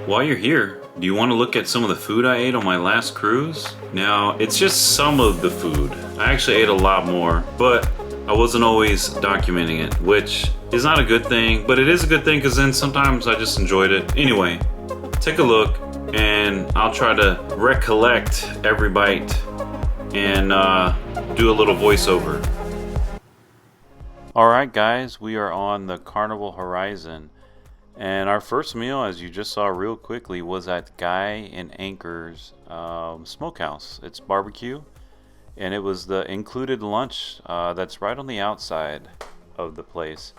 While you're here, do you want to look at some of the food I ate on my last cruise? Now, it's just some of the food. I actually ate a lot more, but I wasn't always documenting it, which is not a good thing, but it is a good thing because then sometimes I just enjoyed it. Anyway, take a look and I'll try to recollect every bite and do a little voiceover. Alright guys, we are on the Carnival Horizon. And our first meal, as you just saw real quickly, was at Guy and Anchor's Smokehouse. It's barbecue, and it was the included lunch that's right on the outside of the place.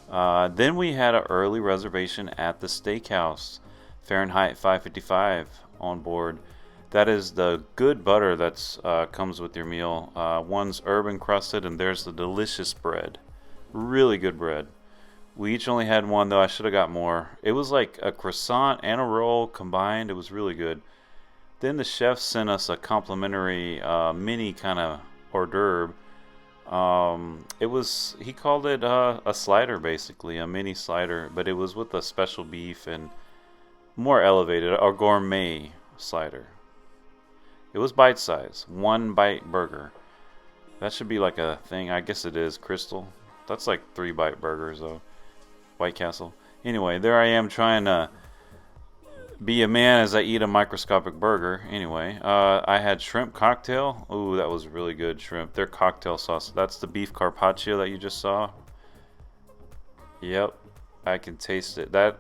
Then we had an early reservation at the Steakhouse, Fahrenheit 555 on board. That is the good butter that's comes with your meal. One's herb encrusted, and there's the delicious bread. Really good bread. We each only had one, though I should have got more. It was like a croissant and a roll combined. It was really good. Then the chef sent us a complimentary mini kind of hors d'oeuvre. He called it a slider, basically, a mini slider, but it was with a special beef and more elevated, a gourmet slider. It was bite size, 1 bite burger. That should be like a thing. I guess it is, Crystal. That's like 3 bite burgers, though. White Castle. Anyway, there I am trying to be a man as I eat a microscopic burger. Anyway, I had shrimp cocktail. Ooh, that was really good shrimp. Their cocktail sauce. That's the beef carpaccio that you just saw. Yep, I can taste it. That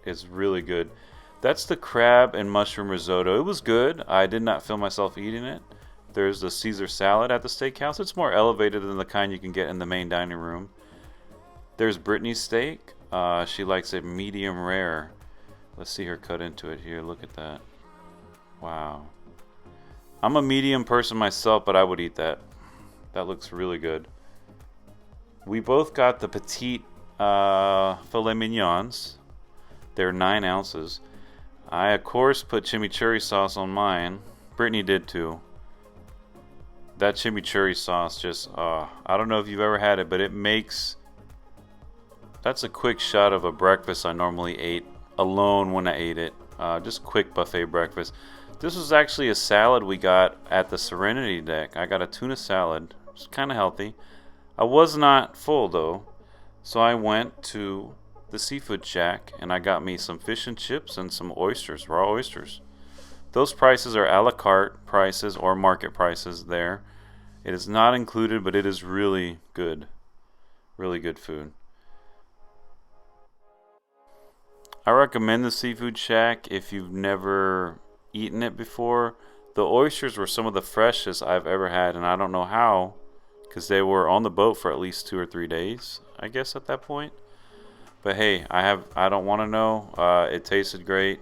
is really good. That's the crab and mushroom risotto. It was good. I did not feel myself eating it. There's the Caesar salad at the steakhouse. It's more elevated than the kind you can get in the main dining room. There's Brittany's steak. She likes it medium rare. Let's see her cut into it here. Look at that. Wow. I'm a medium person myself, but I would eat that. That looks really good. We both got the petite filet mignons. They're 9 ounces. I, of course, put chimichurri sauce on mine. Brittany did too. That chimichurri sauce just, I don't know if you've ever had it, but it makes... That's a quick shot of a breakfast I normally ate alone when I ate it. Just quick buffet breakfast. This was actually a salad we got at the Serenity deck. I got a tuna salad. It's kind of healthy. I was not full though, so I went to the seafood shack and I got me some fish and chips and some oysters, raw oysters. Those prices are a la carte prices or market prices there. It is not included, but it is really good. Really good food. I recommend the Seafood Shack if you've never eaten it before. The oysters were some of the freshest I've ever had, and I don't know how, because they were on the boat for at least 2 or 3 days, I guess, at that point. But hey, I don't want to know. It tasted great.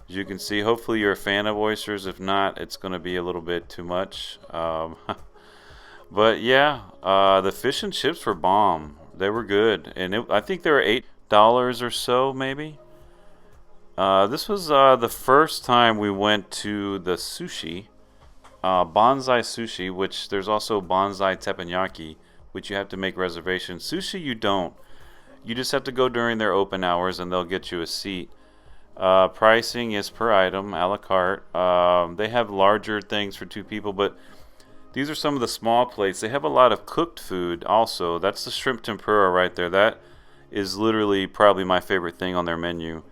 As you can see, hopefully you're a fan of oysters. If not, it's going to be a little bit too much. But yeah, the fish and chips were bomb. They were good, and I think they were $8 or so, maybe. This was the first time we went to the sushi, Bonsai Sushi, which there's also Bonsai Teppanyaki, which you have to make reservations. Sushi, you don't. You just have to go during their open hours, and they'll get you a seat. Pricing is per item, a la carte. They have larger things for 2 people, but these are some of the small plates. They have a lot of cooked food also. That's the shrimp tempura right there. That is literally probably my favorite thing on their menu.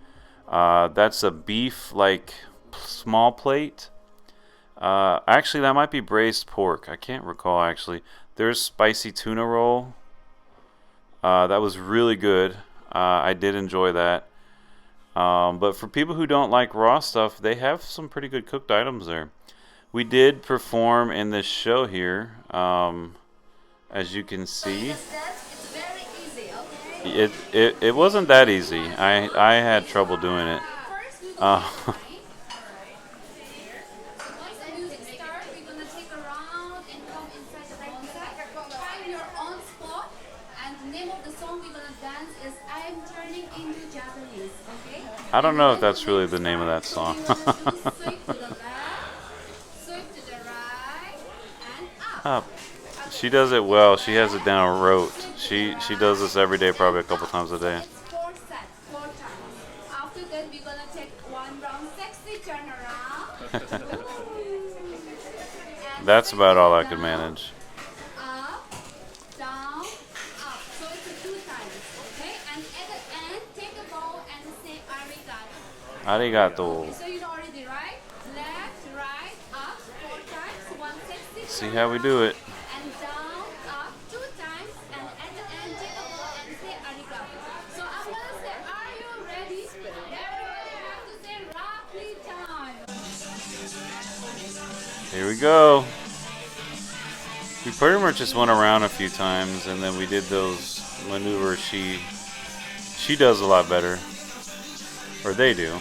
That's a beef like small plate. Actually, that might be braised pork. I can't recall actually. There's spicy tuna roll. That was really good. I did enjoy that. But for people who don't like raw stuff, they have some pretty good cooked items there. We did perform in this show here, as you can see. It wasn't that easy. I had trouble doing it. I don't know if that's really the name of that song. Up. She does it well. She has it down rote. She does this every day, probably a couple times a day. good. We're gonna take one round, sexy turn around. That's about all I could manage. Up, down, up. So it's 2 times, okay? And at the end, take a bowl and say arigato. Arigato. Okay, so you know already, right? Left, right, up 4 times, one sexy turn See how we do it. and down, up 2 times, and at the end, take a bowl and say arigato. So I'm gonna say, are you ready? Everyone have to say roughly time. Here we go. We pretty much just went around a few times, and then we did those maneuvers she does a lot better, or they do.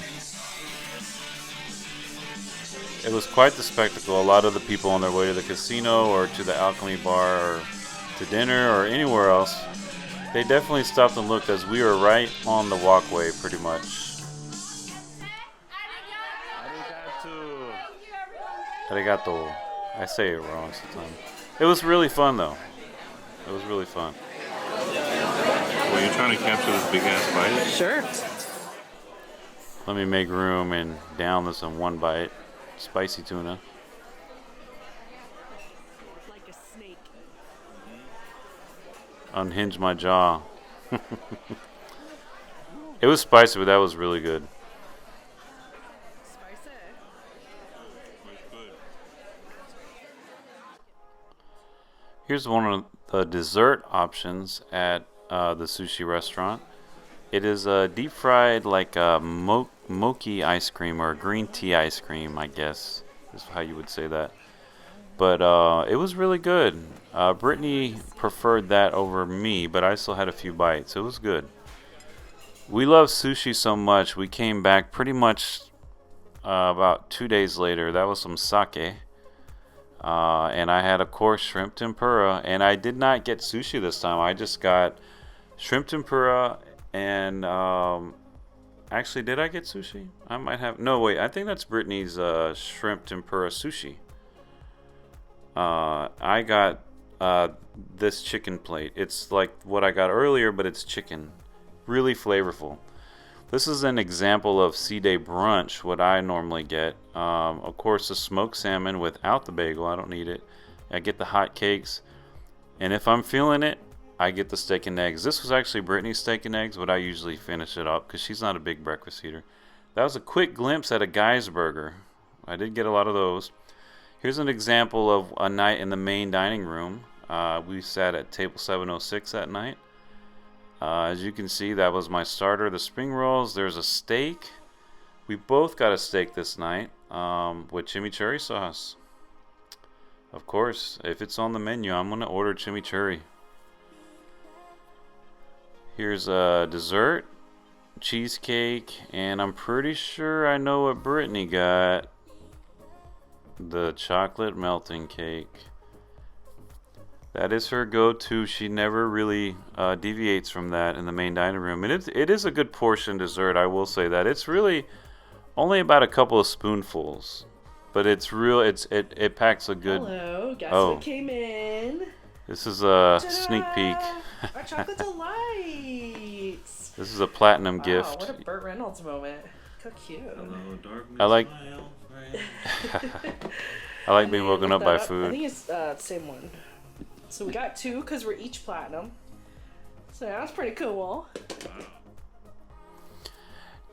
It was quite the spectacle. A lot of the people on their way to the casino or to the Alchemy Bar or to dinner or anywhere else, they definitely stopped and looked as we were right on the walkway pretty much. Arigato. I say it wrong sometimes. It was really fun though. It was really fun. Were you trying to capture this big ass bite? Sure. Let me make room and down this in one bite. Spicy tuna. Like a snake. Unhinge my jaw. It was spicy, but that was really good. Spicy. Here's one of the dessert options at the sushi restaurant. It is a deep fried like mochi ice cream or green tea ice cream, I guess is how you would say that. But it was really good. Brittany preferred that over me, but I still had a few bites. It was good. We love sushi so much, we came back pretty much about 2 days later. That was some sake. And I had, of course, shrimp tempura. And I did not get sushi this time. I just got shrimp tempura and... actually, did I get sushi? I might have... No, wait. I think that's Brittany's shrimp tempura sushi. I got this chicken plate. It's like what I got earlier, but it's chicken. Really flavorful. This is an example of C-Day brunch, what I normally get. Of course, the smoked salmon without the bagel. I don't need it. I get the hot cakes. And if I'm feeling it, I get the steak and eggs. This was actually Brittany's steak and eggs, but I usually finish it up because she's not a big breakfast eater. That was a quick glimpse at a guy's burger. I did get a lot of those. Here's an example of a night in the main dining room. We sat at table 706 that night. As you can see, that was my starter, the spring rolls. There's a steak. We both got a steak this night with chimichurri sauce. Of course, if it's on the menu, I'm going to order chimichurri. Here's a dessert, cheesecake, and I'm pretty sure I know what Brittany got. The chocolate melting cake. That is her go-to. She never really deviates from that in the main dining room. And it is a good portion dessert, I will say that. It's really only about a couple of spoonfuls. But it's real. It packs a good... Hello, guess Oh. what came in? This is a Ta-da! sneak peek. Our chocolate delights. This is a platinum Wow, gift. what a Burt Reynolds moment. How cute. I like... I like being woken up by I food. think it's the same one. So we got 2 because we're each platinum. So that's pretty cool.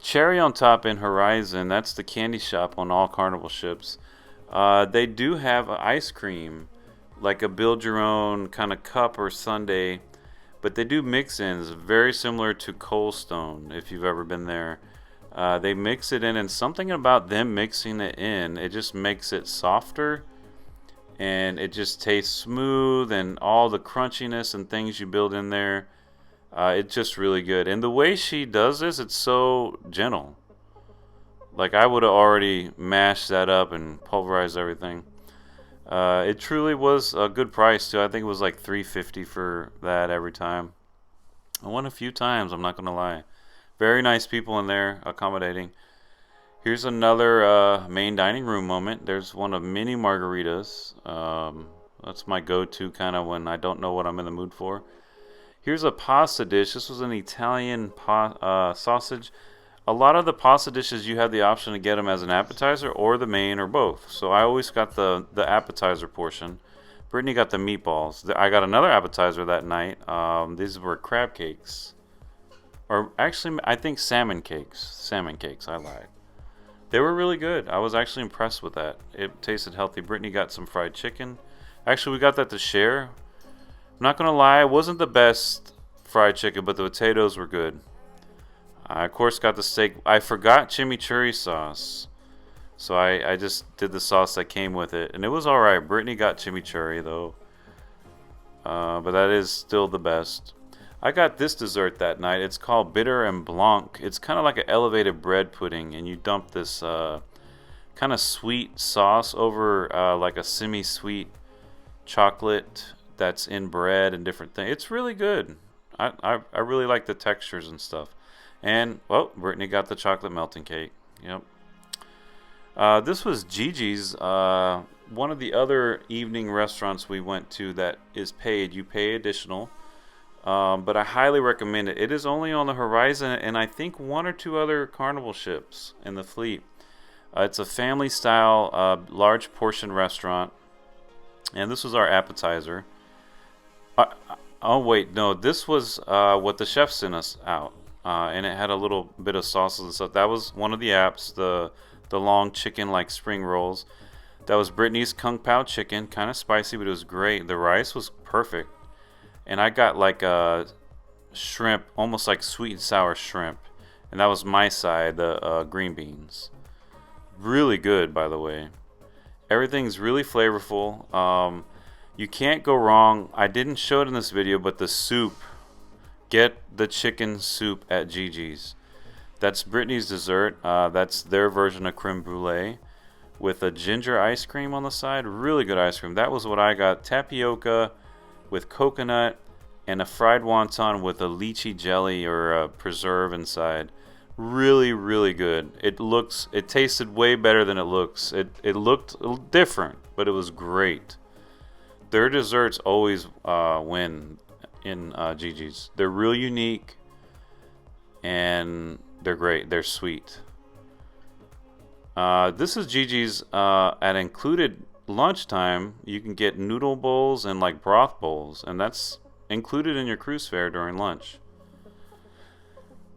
Cherry on top in Horizon. That's the candy shop on all Carnival ships. They do have ice cream, like a build your own kind of cup or sundae, but they do mix-ins very similar to Cold Stone if you've ever been there. They mix it in, and something about them mixing it in, it just makes it softer, and it just tastes smooth, and all the crunchiness and things you build in there, it's just really good. And the way she does this, it's so gentle. Like, I would have already mashed that up and pulverized everything. It truly was a good price too. I think it was like $3.50 for that every time. I went a few times, I'm not gonna lie. Very nice people in there, accommodating. Here's another main dining room moment. There's one of mini margaritas. That's my go-to kind of when I don't know what I'm in the mood for. Here's a pasta dish. This was an Italian sausage. a lot of the pasta dishes you have the option to get them as an appetizer or the main or both. So I always got the appetizer portion. Brittany got the meatballs. I got another appetizer that night. These were crab cakes. Or actually, I think salmon cakes. Salmon cakes, I lied. They were really good. I was actually impressed with that. It tasted healthy. Brittany got some fried chicken. Actually, we got that to share. I'm not going to lie, it wasn't the best fried chicken, but the potatoes were good. I, of course, got the steak. I forgot chimichurri sauce. So I just did the sauce that came with it. And it was alright. Brittany got chimichurri, though. But that is still the best. I got this dessert that night. It's called Bitter and Blanc. It's kind of like an elevated bread pudding, and you dump this kind of sweet sauce over like a semi-sweet chocolate that's in bread and different things. It's really good. I really like the textures and stuff. And, well, Brittany got the chocolate melting cake. Yep. This was JiJi's, one of the other evening restaurants we went to that is paid. You pay additional. But I highly recommend it. It is only on the Horizon and I think one or two other Carnival ships in the fleet. It's a family style, large portion restaurant. And this was our appetizer. Oh wait, no, this was what the chef sent us out. And it had a little bit of sauces and stuff. That was one of the apps, the long chicken like spring rolls. That was Brittany's Kung Pao Chicken, kind of spicy, but it was great. The rice was perfect. And I got like a shrimp, almost like sweet and sour shrimp. And that was my side, the green beans. Really good, by the way. Everything's really flavorful. You can't go wrong. I didn't show it in this video, but the soup. Get the chicken soup at JiJi's. That's Brittany's dessert. That's their version of creme brulee with a ginger ice cream on the side. Really good ice cream. That was what I got. Tapioca with coconut and a fried wonton with a lychee jelly or a preserve inside. Really, really good. It tasted way better than it looks. It looked different, but it was great. Their desserts always win in JiJi's. They're real unique and they're great. They're sweet. This is JiJi's at included lunchtime. You can get noodle bowls and like broth bowls, and that's included in your cruise fare during lunch.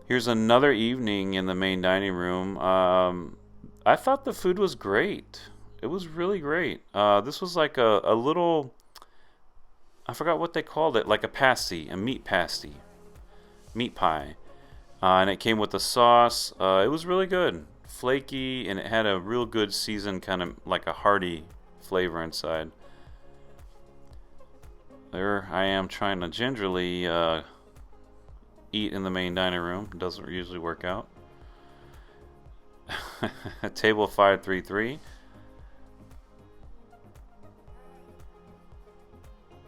Here's another evening in the main dining room. I thought the food was great. It was really great. This was like a little, I forgot what they called it, like a pasty, a meat pasty, meat pie. And it came with the sauce. It was really good. Flaky, and it had a real good seasoned kind of like a hearty flavor inside. There I am trying to gingerly eat in the main dining room. Doesn't usually work out. Table 533.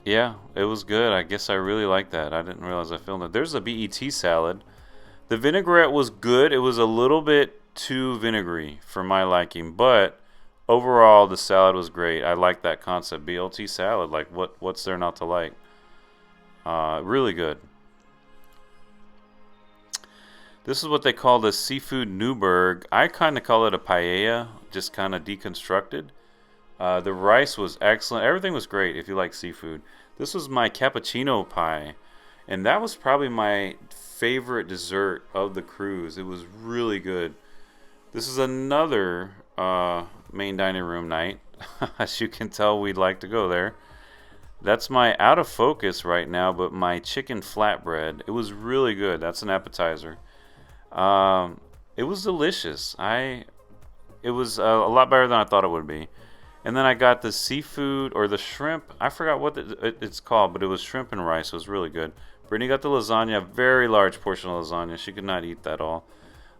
Yeah, it was good. I guess I really liked that. I didn't realize I filmed it. There's a BLT salad. The vinaigrette was good. It was a little bit too vinegary for my liking, but overall the salad was great. I like that concept, BLT salad. Like what's there not to like? Really good. This is what they call the seafood Newburg. I kind of call it a paella, just kind of deconstructed. The rice was excellent. Everything was great if you like seafood. This was my cappuccino pie, and that was probably my favorite dessert of the cruise. It was really good. This is another main dining room night. As you can tell, we'd like to go there. That's my out of focus right now, but my chicken flatbread. It was really good. That's an appetizer. It was delicious. It was a lot better than I thought it would be. And then I got the seafood or the shrimp. I forgot what it's called, but it was shrimp and rice. It was really good. Brittany got the lasagna, very large portion of lasagna. She could not eat that all.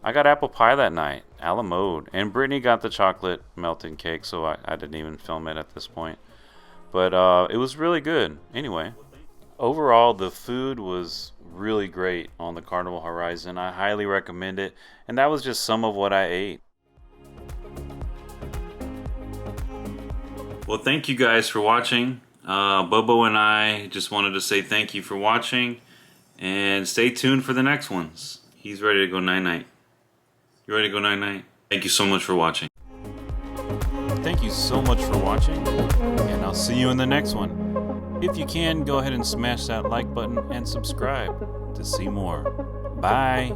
I got apple pie that night, a la mode. And Brittany got the chocolate melting cake, so I didn't even film it at this point. But it was really good. Anyway, overall, the food was really great on the Carnival Horizon. I highly recommend it. And that was just some of what I ate. Well, thank you guys for watching. Bobo and I just wanted to say thank you for watching. And stay tuned for the next ones. He's ready to go night-night. You ready to go night-night? Thank you so much for watching. Thank you so much for watching, and I'll see you in the next one. If you can, go ahead and smash that like button and subscribe to see more. Bye.